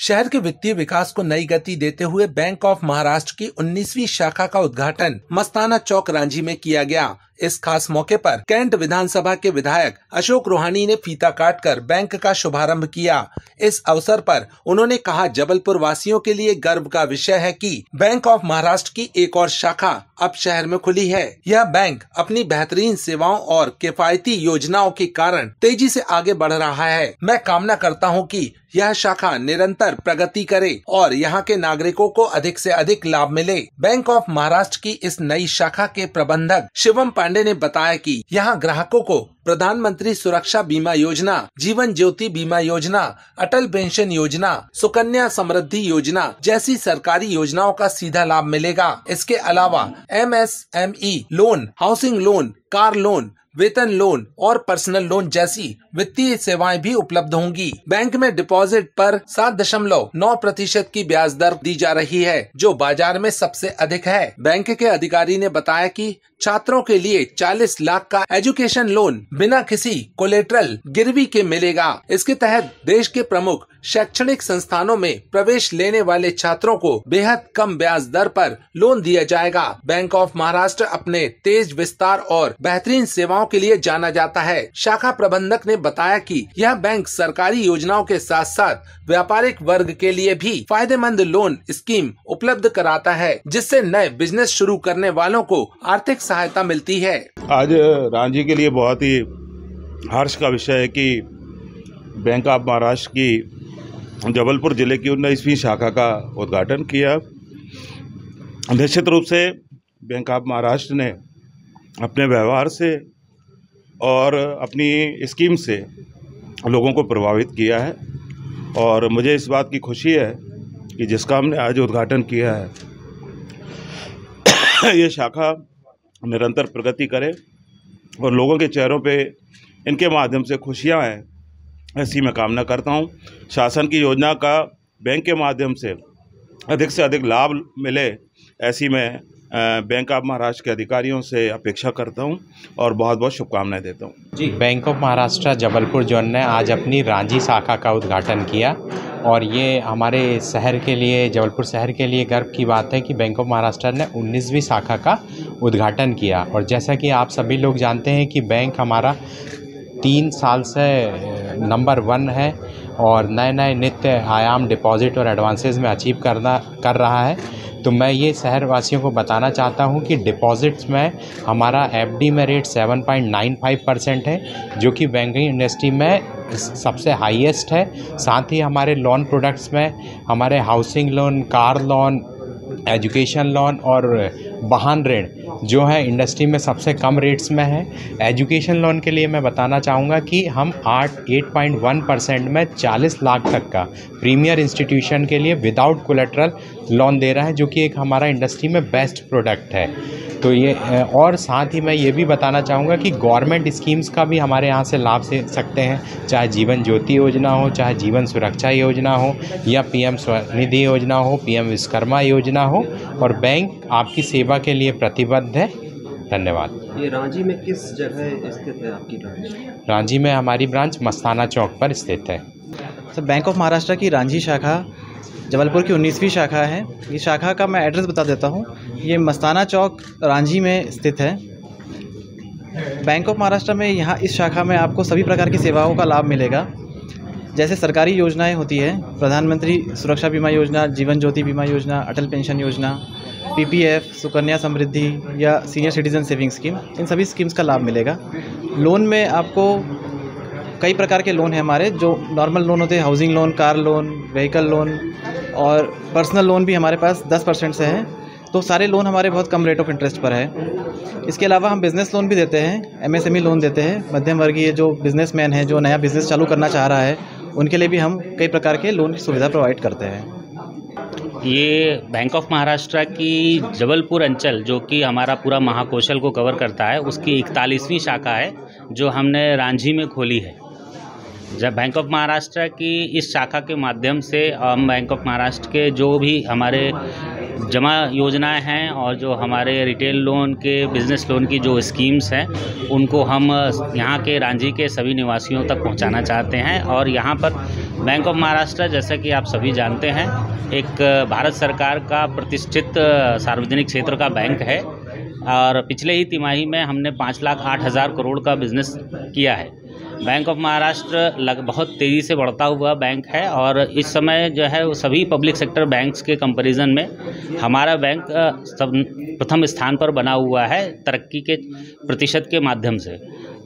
शहर के वित्तीय विकास को नई गति देते हुए बैंक ऑफ महाराष्ट्र की 19वीं शाखा का उद्घाटन मस्ताना चौक रांची में किया गया। इस खास मौके पर कैंट विधानसभा के विधायक अशोक रोहानी ने फीता काटकर बैंक का शुभारंभ किया। इस अवसर पर उन्होंने कहा, जबलपुर वासियों के लिए गर्व का विषय है कि बैंक ऑफ महाराष्ट्र की एक और शाखा अब शहर में खुली है। यह बैंक अपनी बेहतरीन सेवाओं और किफायती योजनाओं के कारण तेजी से आगे बढ़ रहा है। मैं कामना करता हूं कि यह शाखा निरंतर प्रगति करे और यहां के नागरिकों को अधिक से अधिक लाभ मिले। बैंक ऑफ महाराष्ट्र की इस नई शाखा के प्रबंधक शिवम पांडे ने बताया कि यहां ग्राहकों को प्रधानमंत्री सुरक्षा बीमा योजना, जीवन ज्योति बीमा योजना, अटल पेंशन योजना, सुकन्या समृद्धि योजना जैसी सरकारी योजनाओं का सीधा लाभ मिलेगा। इसके अलावा MSME loan, housing loan, car loan, वेतन लोन और पर्सनल लोन जैसी वित्तीय सेवाएं भी उपलब्ध होंगी। बैंक में डिपॉजिट पर 7.9% की ब्याज दर दी जा रही है, जो बाजार में सबसे अधिक है। बैंक के अधिकारी ने बताया कि छात्रों के लिए 40 लाख का एजुकेशन लोन बिना किसी कोलेटरल गिरवी के मिलेगा। इसके तहत देश के प्रमुख शैक्षणिक संस्थानों में प्रवेश लेने वाले छात्रों को बेहद कम ब्याज दर पर लोन दिया जाएगा। बैंक ऑफ महाराष्ट्र अपने तेज विस्तार और बेहतरीन सेवाओं के लिए जाना जाता है। शाखा प्रबंधक ने बताया कि यह बैंक सरकारी योजनाओं के साथ साथ व्यापारिक वर्ग के लिए भी फायदेमंद लोन स्कीम उपलब्ध कराता है, जिससे नए बिजनेस शुरू करने वालों को आर्थिक सहायता मिलती है। आज रांची के लिए बहुत ही हर्ष का विषय है कि बैंक ऑफ महाराष्ट्र की जबलपुर जिले की 19वीं शाखा का उद्घाटन किया। निश्चित रूप से बैंक ऑफ महाराष्ट्र ने अपने व्यवहार से और अपनी स्कीम से लोगों को प्रभावित किया है और मुझे इस बात की खुशी है कि जिसका हमने आज उद्घाटन किया है ये शाखा निरंतर प्रगति करे और लोगों के चेहरों पे इनके माध्यम से खुशियां आएँ, ऐसी मैं कामना करता हूं। शासन की योजना का बैंक के माध्यम से अधिक लाभ मिले, ऐसी मैं बैंक ऑफ महाराष्ट्र के अधिकारियों से अपेक्षा करता हूं और बहुत बहुत शुभकामनाएं देता हूं। जी, bank of Maharashtra Jabalpur zone ने आज अपनी रांची शाखा का उद्घाटन किया और ये हमारे शहर के लिए, जबलपुर शहर के लिए गर्व की बात है कि बैंक ऑफ महाराष्ट्र ने 19वीं शाखा का उद्घाटन किया। और जैसा कि आप सभी लोग जानते हैं कि बैंक हमारा 3 साल से नंबर 1 है और नए नित्य आयाम डिपॉजिट और एडवांसेस में अचीव कर रहा है। तो मैं ये शहर वासियों को बताना चाहता हूँ कि डिपॉजिट्स में हमारा FD में रेट 7.95% है, जो कि बैंकिंग इंडस्ट्री में सबसे हाईएस्ट है। साथ ही हमारे लोन प्रोडक्ट्स में हमारे housing loan, car loan, education loan और वाहन ऋण जो है इंडस्ट्री में सबसे कम रेट्स में है। एजुकेशन लोन के लिए मैं बताना चाहूँगा कि हम 8.1% में 40 लाख तक का प्रीमियर इंस्टीट्यूशन के लिए विदाउट कोलेटरल लोन दे रहा है, जो कि एक हमारा इंडस्ट्री में बेस्ट प्रोडक्ट है। तो ये और साथ ही मैं ये भी बताना चाहूँगा कि गवर्नमेंट स्कीम्स का भी हमारे यहाँ से लाभ ले सकते हैं, चाहे जीवन ज्योति योजना हो, चाहे जीवन सुरक्षा योजना हो या PM स्वनिधि योजना हो, PM विश्वकर्मा योजना हो, और बैंक आपकी सेवा के लिए प्रतिबद्ध है। धन्यवाद। ये रांची में किस जगह स्थित है आपकी ब्रांच? रांची में हमारी ब्रांच मस्ताना चौक पर स्थित है। सर, बैंक ऑफ महाराष्ट्र की रांची शाखा जबलपुर की 19वीं शाखा है। ये शाखा का मैं एड्रेस बता देता हूँ। ये मस्ताना चौक रांची में स्थित है। बैंक ऑफ महाराष्ट्र में यहाँ इस शाखा में आपको सभी प्रकार की सेवाओं का लाभ मिलेगा। जैसे सरकारी योजनाएं होती है, प्रधानमंत्री सुरक्षा बीमा योजना, जीवन ज्योति बीमा योजना, अटल पेंशन योजना, PPF, सुकन्या समृद्धि या सीनियर सिटीजन सेविंग स्कीम, इन सभी स्कीम्स का लाभ मिलेगा। लोन में आपको कई प्रकार के लोन हैं हमारे, जो नॉर्मल लोन होते हैं, housing loan, car loan, vehicle loan और पर्सनल लोन भी हमारे पास 10% से है। तो सारे लोन हमारे बहुत कम रेट ऑफ इंटरेस्ट पर है। इसके अलावा हम बिज़नेस लोन भी देते हैं, MSME लोन देते हैं। मध्यम वर्गीय जो बिज़नेसमैन है, जो नया बिज़नेस चालू करना चाह रहा है, उनके लिए भी हम कई प्रकार के लोन की सुविधा प्रोवाइड करते हैं। ये बैंक ऑफ महाराष्ट्र की जबलपुर अंचल, जो कि हमारा पूरा महाकौशल को कवर करता है, उसकी 41वीं शाखा है जो हमने रांची में खोली है। जब बैंक ऑफ महाराष्ट्र की इस शाखा के माध्यम से हम बैंक ऑफ महाराष्ट्र के जो भी हमारे जमा योजनाएं हैं और जो हमारे रिटेल लोन के, बिज़नेस लोन की जो स्कीम्स हैं, उनको हम यहाँ के रांची के सभी निवासियों तक पहुँचाना चाहते हैं। और यहाँ पर बैंक ऑफ महाराष्ट्र, जैसा कि आप सभी जानते हैं, एक भारत सरकार का प्रतिष्ठित सार्वजनिक क्षेत्र का बैंक है और पिछले ही तिमाही में हमने 5,08,000 करोड़ का बिजनेस किया है। बैंक ऑफ महाराष्ट्र बहुत तेज़ी से बढ़ता हुआ बैंक है और इस समय जो है वो सभी पब्लिक सेक्टर बैंक्स के कंपैरिजन में हमारा बैंक प्रथम स्थान पर बना हुआ है तरक्की के प्रतिशत के माध्यम से।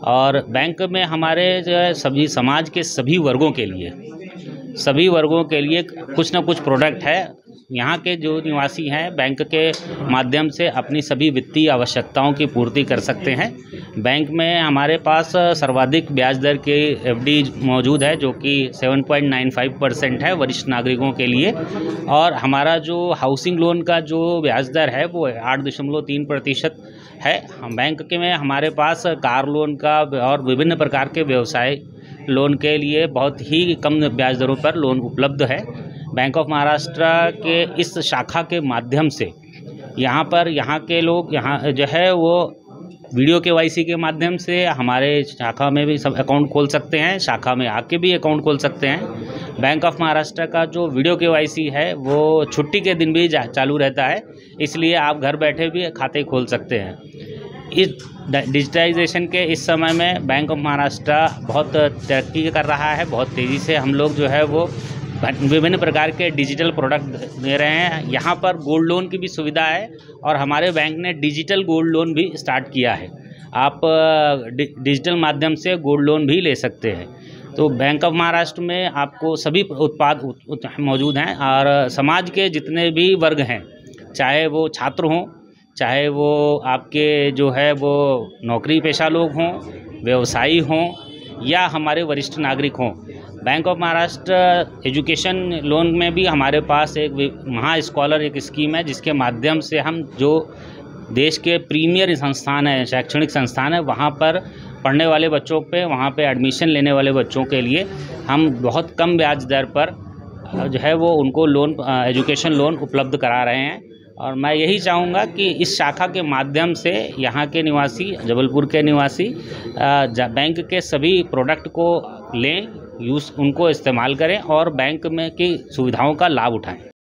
और बैंक में हमारे जो है सभी समाज के सभी वर्गों के लिए कुछ ना कुछ प्रोडक्ट है। यहाँ के जो निवासी हैं बैंक के माध्यम से अपनी सभी वित्तीय आवश्यकताओं की पूर्ति कर सकते हैं। बैंक में हमारे पास सर्वाधिक ब्याज दर की एफडी मौजूद है जो कि 7.95% है वरिष्ठ नागरिकों के लिए, और हमारा जो हाउसिंग लोन का जो ब्याज दर है वो 8.3% है। हम बैंक के में हमारे पास कार लोन का और विभिन्न प्रकार के व्यवसाय लोन के लिए बहुत ही कम ब्याज दरों पर लोन उपलब्ध है। बैंक ऑफ महाराष्ट्र के इस शाखा के माध्यम से यहाँ के लोग जो है वो वीडियो KYC के माध्यम से हमारे शाखा में भी सब अकाउंट खोल सकते हैं, शाखा में आके भी अकाउंट खोल सकते हैं। बैंक ऑफ महाराष्ट्र का जो वीडियो KYC है वो छुट्टी के दिन भी चालू रहता है, इसलिए आप घर बैठे भी खाते खोल सकते हैं। इस डिजिटाइजेशन के इस समय में बैंक ऑफ महाराष्ट्र बहुत तरक्की कर रहा है। बहुत तेज़ी से हम लोग जो है वो विभिन्न प्रकार के डिजिटल प्रोडक्ट दे रहे हैं। यहाँ पर गोल्ड लोन की भी सुविधा है और हमारे बैंक ने डिजिटल गोल्ड लोन भी स्टार्ट किया है। आप डिजिटल माध्यम से गोल्ड लोन भी ले सकते हैं। तो बैंक ऑफ महाराष्ट्र में आपको सभी उत्पाद मौजूद हैं और समाज के जितने भी वर्ग हैं, चाहे वो छात्र हों, चाहे वो आपके जो है वो नौकरी पेशा लोग हों, व्यवसायी हों या हमारे वरिष्ठ नागरिक हों, bank of Maharashtra education loan में भी हमारे पास एक महा स्कॉलर एक स्कीम है जिसके माध्यम से हम जो देश के प्रीमियर संस्थान है, शैक्षणिक संस्थान है, वहाँ पर पढ़ने वाले बच्चों पे वहाँ पे एडमिशन लेने वाले बच्चों के लिए हम बहुत कम ब्याज दर पर जो है वो उनको लोन एजुकेशन लोन उपलब्ध करा रहे हैं। और मैं यही चाहूँगा कि इस शाखा के माध्यम से यहाँ के निवासी, जबलपुर के निवासी बैंक के सभी प्रोडक्ट को लें, उनको इस्तेमाल करें और बैंक में की सुविधाओं का लाभ उठाएं।